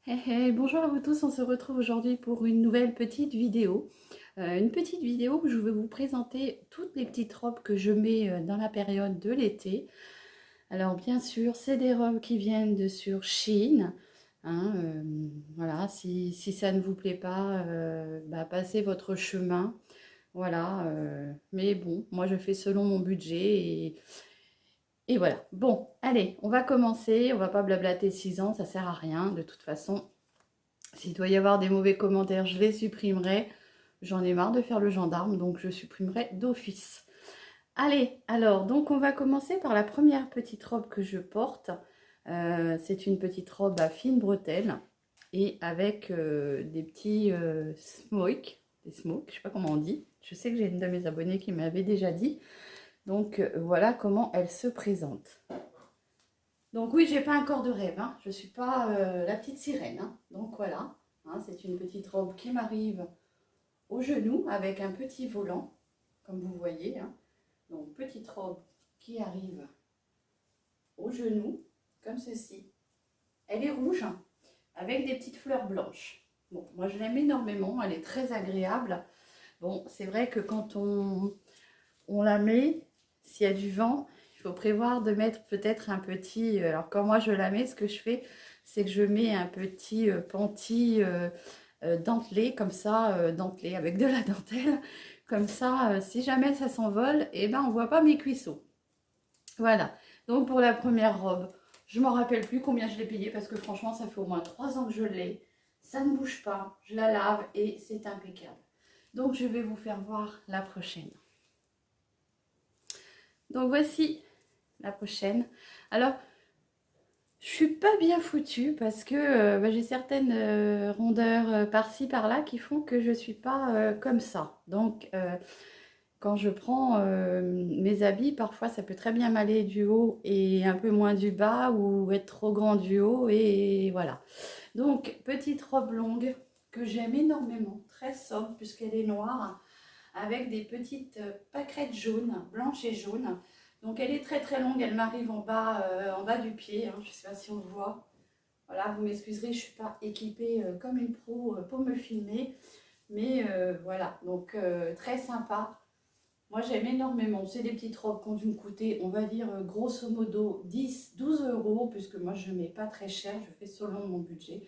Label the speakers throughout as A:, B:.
A: Hey, hey, bonjour à vous tous, on se retrouve aujourd'hui pour une nouvelle petite vidéo. Une petite vidéo où je vais vous présenter toutes les petites robes que je mets dans la période de l'été. Alors bien sûr, c'est des robes qui viennent de sur Shein. Hein, voilà, si ça ne vous plaît pas, passez votre chemin. Voilà, mais bon, moi je fais selon mon budget et voilà. Bon, allez, on va commencer. On va pas blablater 6 ans, ça sert à rien de toute façon. S'il doit y avoir des mauvais commentaires, je les supprimerai. J'en ai marre de faire le gendarme, donc je supprimerai d'office. Allez, alors, donc on va commencer par la première petite robe que je porte. C'est une petite robe à fines bretelles et avec des petits smokes. Des smokes, je sais pas comment on dit. Je sais que j'ai une de mes abonnées qui m'avait déjà dit. Donc voilà comment elle se présente. Donc oui, j'ai pas un corps de rêve, hein. Je suis pas la petite sirène, hein. Donc voilà, hein, c'est une petite robe qui m'arrive au genou avec un petit volant, comme vous voyez, hein. Donc petite robe qui arrive au genou, comme ceci. Elle est rouge, hein, avec des petites fleurs blanches. Bon, moi je l'aime énormément, elle est très agréable. Bon, c'est vrai que quand on la met, s'il y a du vent, il faut prévoir de mettre peut-être un petit... Alors quand moi je la mets, ce que je fais, c'est que je mets un petit panty dentelé, comme ça, dentelé avec de la dentelle. Comme ça, si jamais ça s'envole, eh ben, on ne voit pas mes cuisseaux. Voilà. Donc pour la première robe, je ne m'en rappelle plus combien je l'ai payée parce que franchement, ça fait au moins 3 ans que je l'ai. Ça ne bouge pas, je la lave et c'est impeccable. Donc je vais vous faire voir la prochaine. Donc voici la prochaine. Alors, je suis pas bien foutue parce que j'ai certaines rondeurs par-ci par-là qui font que je suis pas comme ça. Donc, quand je prends mes habits, parfois ça peut très bien m'aller du haut et un peu moins du bas ou être trop grand du haut et voilà. Donc, petite robe longue que j'aime énormément, très sobre puisqu'elle est noire avec des petites pâquerettes jaunes, blanches et jaunes. Donc elle est très très longue, elle m'arrive en bas du pied, hein, je ne sais pas si on le voit. Voilà, vous m'excuserez, je ne suis pas équipée comme une pro pour me filmer. Mais voilà, donc très sympa. Moi j'aime énormément, c'est des petites robes qui ont dû me coûter, on va dire grosso modo 10-12 euros, puisque moi je ne mets pas très cher, je fais selon mon budget.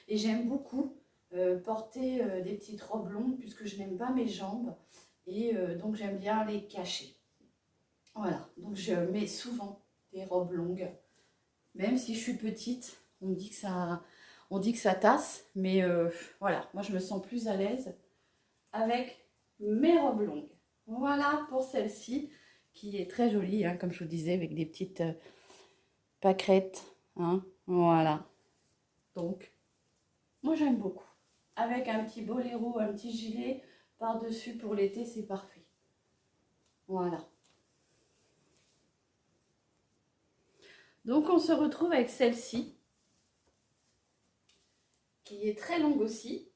A: Et j'aime beaucoup porter des petites robes longues, puisque je n'aime pas mes jambes. Et donc j'aime bien les cacher. Voilà, donc je mets souvent des robes longues. Même si je suis petite, on dit que ça tasse. Mais voilà, moi je me sens plus à l'aise avec mes robes longues. Voilà pour celle-ci, qui est très jolie, hein, comme je vous disais, avec des petites pâquerettes. Hein, voilà, donc moi j'aime beaucoup. Avec un petit boléro, un petit gilet par-dessus pour l'été, c'est parfait. Voilà. Donc on se retrouve avec celle-ci, qui est très longue aussi.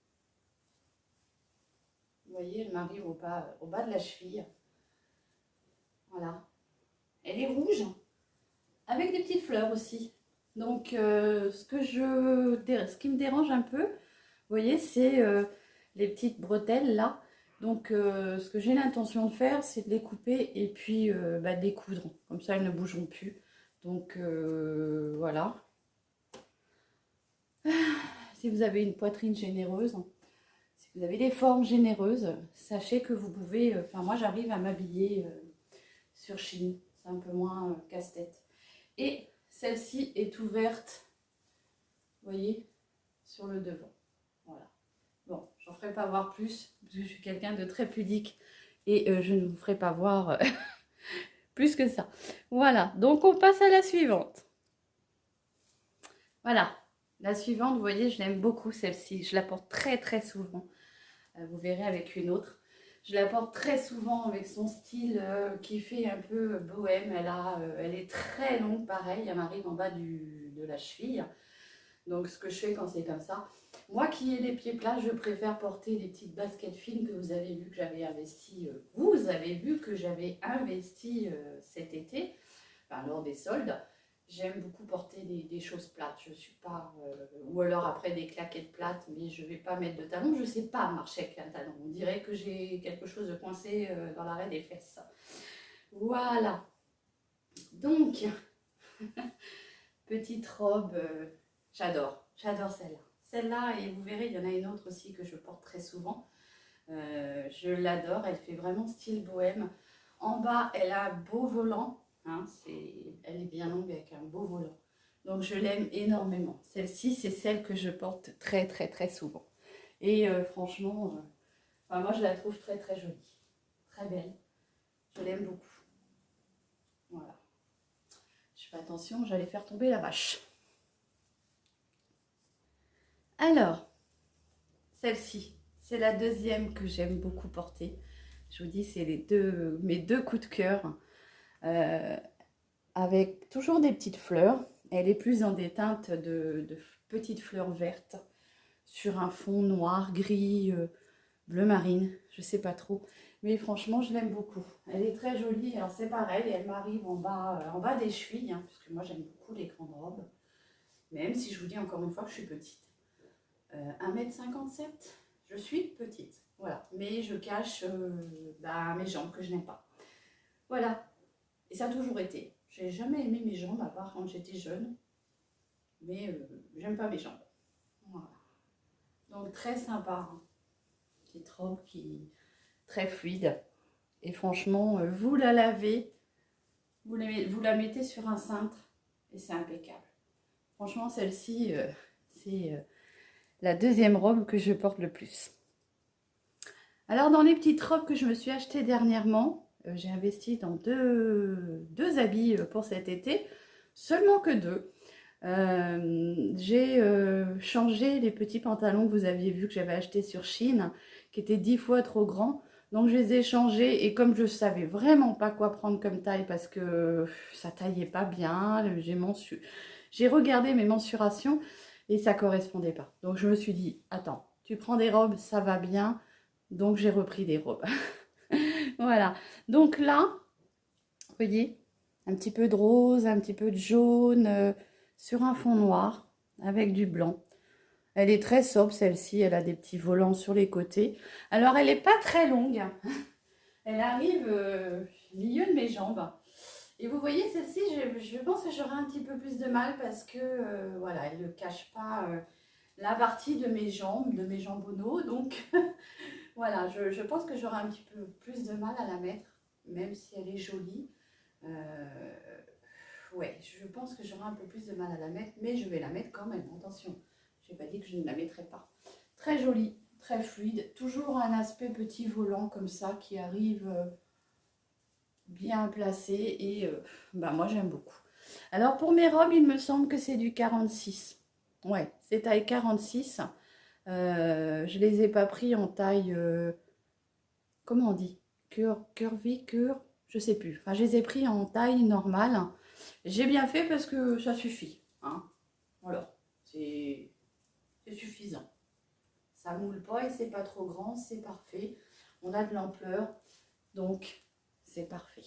A: Vous voyez, elle m'arrive au bas de la cheville. Voilà. Elle est rouge, avec des petites fleurs aussi. Donc ce qui me dérange un peu, vous voyez, c'est les petites bretelles là. Donc ce que j'ai l'intention de faire, c'est de les couper et puis de les coudre. Comme ça, elles ne bougeront plus. Donc voilà. Si vous avez une poitrine généreuse, si vous avez des formes généreuses, sachez que vous pouvez... Enfin, moi, j'arrive à m'habiller sur Shein. C'est un peu moins casse-tête. Et celle-ci est ouverte, vous voyez, sur le devant. Voilà. Bon, j'en ferai pas voir plus, parce que je suis quelqu'un de très pudique. Et je ne vous ferai pas voir plus que ça. Voilà, donc on passe à la suivante. Voilà, la suivante, vous voyez, je l'aime beaucoup celle-ci. Je la porte très très souvent. Vous verrez avec une autre. Je la porte très souvent avec son style qui fait un peu bohème. Elle est très longue, pareil. Elle m'arrive en bas de la cheville. Donc, ce que je fais quand c'est comme ça. Moi qui ai les pieds plats, je préfère porter des petites baskets fines que vous avez vu que j'avais investi. Vous avez vu que j'avais investi cet été, enfin, lors des soldes. j'aime beaucoup porter des choses plates. Je suis pas... ou alors après des claquettes plates, mais je vais pas mettre de talons. Je sais pas marcher avec un talon. On dirait que j'ai quelque chose de coincé dans l'arrêt des fesses. Voilà. Donc, petite robe, j'adore. J'adore celle-là. Celle-là, et vous verrez, il y en a une autre aussi que je porte très souvent. Je l'adore, elle fait vraiment style bohème. En bas, elle a un beau volant. Hein, elle est bien longue avec un beau volant. Donc je l'aime énormément. Celle-ci, c'est celle que je porte très très très souvent. Et franchement, enfin, moi je la trouve très très jolie. Très belle. Je l'aime beaucoup. Voilà. Je fais attention, j'allais faire tomber la vache. Alors, celle-ci, c'est la deuxième que j'aime beaucoup porter. Je vous dis, c'est mes deux coups de cœur. Avec toujours des petites fleurs. Elle est plus dans des teintes de petites fleurs vertes sur un fond noir, gris, bleu marine, je sais pas trop. Mais franchement, je l'aime beaucoup. Elle est très jolie. Alors c'est pareil, elle m'arrive en bas des chevilles, hein, puisque moi j'aime beaucoup les grandes robes. Même si je vous dis encore une fois que je suis petite. 1,57 m, je suis petite. Voilà. Mais je cache mes jambes que je n'aime pas. Voilà. Et ça a toujours été. J'ai jamais aimé mes jambes, à part quand j'étais jeune. Mais j'aime pas mes jambes. Voilà. Donc très sympa. Hein. Petite robe qui très fluide. Et franchement, vous la lavez, vous la mettez sur un cintre et c'est impeccable. Franchement, celle-ci, c'est la deuxième robe que je porte le plus. Alors, dans les petites robes que je me suis achetées dernièrement, j'ai investi dans deux habits pour cet été, seulement que deux. J'ai changé les petits pantalons que vous aviez vu que j'avais achetés sur Shein, qui étaient 10 fois trop grands. Donc je les ai changés et comme je savais vraiment pas quoi prendre comme taille parce que ça taillait pas bien, j'ai regardé mes mensurations et ça correspondait pas. Donc je me suis dit, attends, tu prends des robes, ça va bien. Donc j'ai repris des robes. Voilà. Donc là, vous voyez, un petit peu de rose, un petit peu de jaune sur un fond noir avec du blanc. Elle est très sobre celle-ci, elle a des petits volants sur les côtés. Alors elle n'est pas très longue, elle arrive au milieu de mes jambes. Et vous voyez celle-ci, je pense que j'aurai un petit peu plus de mal parce que voilà, elle ne cache pas la partie de mes jambonneaux. Donc voilà, je pense que j'aurai un petit peu plus de mal à la mettre, même si elle est jolie. Ouais, je pense que j'aurai un peu plus de mal à la mettre, mais je vais la mettre quand même, attention. Je n'ai pas dit que je ne la mettrai pas. Très jolie, très fluide, toujours un aspect petit volant comme ça qui arrive bien placé et moi j'aime beaucoup. Alors pour mes robes, il me semble que c'est du 46. Ouais, c'est taille 46. Je les ai pas pris en taille, comment on dit, curvy, je sais plus. Enfin, je les ai pris en taille normale. J'ai bien fait parce que ça suffit. Hein. Voilà, c'est suffisant. Ça moule pas et c'est pas trop grand, c'est parfait. On a de l'ampleur, donc c'est parfait.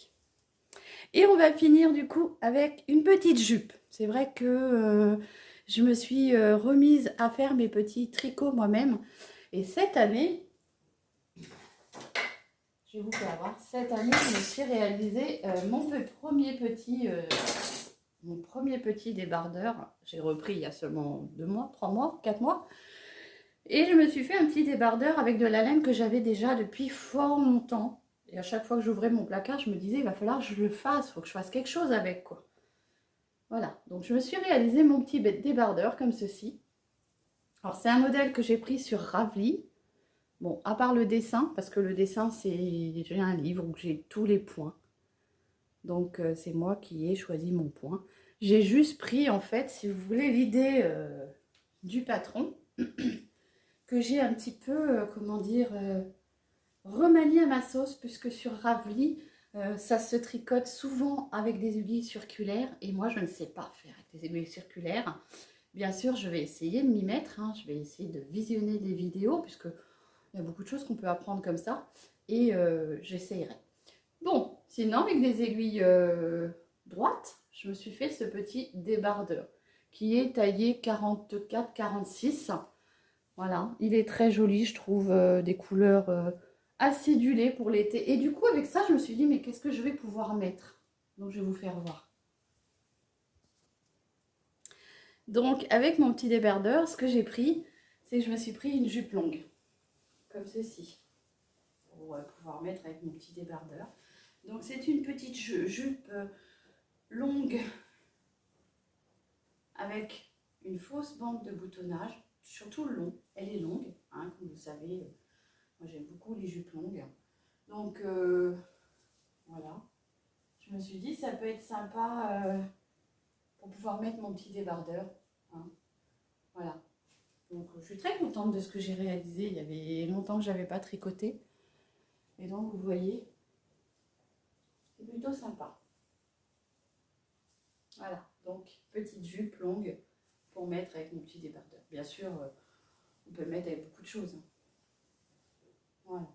A: Et on va finir du coup avec une petite jupe. C'est vrai que je me suis remise à faire mes petits tricots moi-même. Et cette année, je vais vous faire voir, cette année, je me suis réalisé mon premier petit débardeur. J'ai repris il y a seulement 2 mois, 3 mois, 4 mois. Et je me suis fait un petit débardeur avec de la laine que j'avais déjà depuis fort longtemps. Et à chaque fois que j'ouvrais mon placard, je me disais, il va falloir que je le fasse, il faut que je fasse quelque chose avec, quoi. Voilà, donc je me suis réalisé mon petit débardeur comme ceci. Alors c'est un modèle que j'ai pris sur Ravelry. Bon, à part le dessin, parce que le dessin, j'ai un livre où j'ai tous les points. Donc c'est moi qui ai choisi mon point. J'ai juste pris, en fait, si vous voulez, l'idée du patron, que j'ai un petit peu, comment dire, remanié à ma sauce, puisque sur Ravelry, ça se tricote souvent avec des aiguilles circulaires, et moi je ne sais pas faire avec des aiguilles circulaires. Bien sûr, je vais essayer de m'y mettre, hein, je vais essayer de visionner des vidéos, puisque il y a beaucoup de choses qu'on peut apprendre comme ça, et j'essayerai. Bon, sinon avec des aiguilles droites, je me suis fait ce petit débardeur qui est taillé 44-46. Voilà, il est très joli, je trouve, des couleurs acidulées pour l'été. Et du coup, avec ça, je me suis dit, mais qu'est-ce que je vais pouvoir mettre? Donc, je vais vous faire voir. Donc, avec mon petit débardeur, ce que j'ai pris, c'est que je me suis pris une jupe longue, comme ceci, pour pouvoir mettre avec mon petit débardeur. Donc, c'est une petite jupe longue avec une fausse bande de boutonnage, surtout le long. Elle est longue, hein, comme vous savez. Moi, j'aime beaucoup les jupes longues. Donc, voilà. Je me suis dit, ça peut être sympa pour pouvoir mettre mon petit débardeur. Hein. Voilà. Donc, je suis très contente de ce que j'ai réalisé. Il y avait longtemps que je n'avais pas tricoté. Et donc, vous voyez, c'est plutôt sympa. Voilà. Donc, petite jupe longue pour mettre avec mon petit débardeur. Bien sûr, on peut le mettre avec beaucoup de choses. Voilà.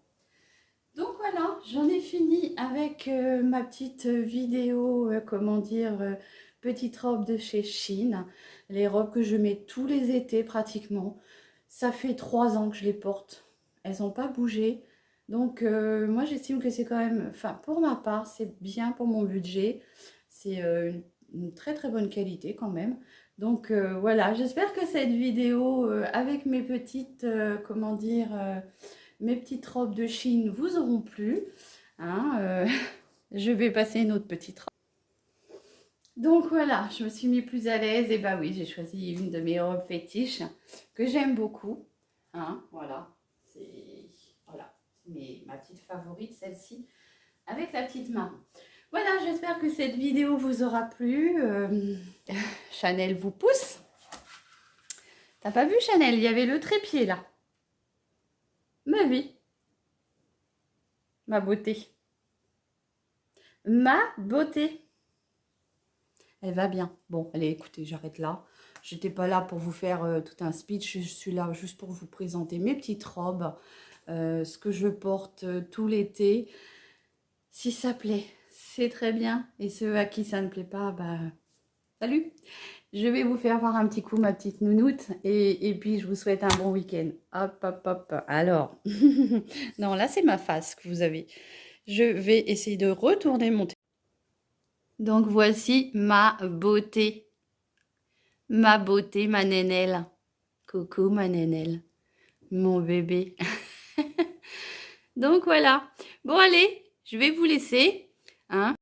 A: Donc voilà, j'en ai fini avec ma petite vidéo, comment dire, petite robe de chez Shein. Les robes que je mets tous les étés pratiquement. Ça fait 3 ans que je les porte. Elles n'ont pas bougé. Donc moi j'estime que c'est quand même, enfin pour ma part, c'est bien pour mon budget. C'est une très très bonne qualité quand même. Donc voilà, j'espère que cette vidéo avec mes petites, comment dire, mes petites robes de Chine vous auront plu. Hein, je vais passer une autre petite robe. Donc voilà, je me suis mis plus à l'aise. Et bah oui, j'ai choisi une de mes robes fétiches que j'aime beaucoup. Hein, voilà, c'est voilà, ma petite favorite, celle-ci, avec la petite marron. Voilà, j'espère que cette vidéo vous aura plu. Chanel vous pousse. T'as pas vu Chanel? Il y avait le trépied là. Ma vie. Ma beauté. Ma beauté. Elle va bien. Bon, allez, écoutez, j'arrête là. J'étais pas là pour vous faire tout un speech. Je suis là juste pour vous présenter mes petites robes. Ce que je porte tout l'été. Si ça plaît, c'est très bien. Et ceux à qui ça ne plaît pas, bah, salut. Je vais vous faire voir un petit coup ma petite nounoute. Et puis, je vous souhaite un bon week-end. Hop, hop, hop. Alors, non, là, c'est ma face que vous avez. Je vais essayer de retourner mon... Donc, voici ma beauté. Ma beauté, ma nénelle. Coucou, ma nénelle. Mon bébé. Donc, voilà. Bon, allez, je vais vous laisser. Hein.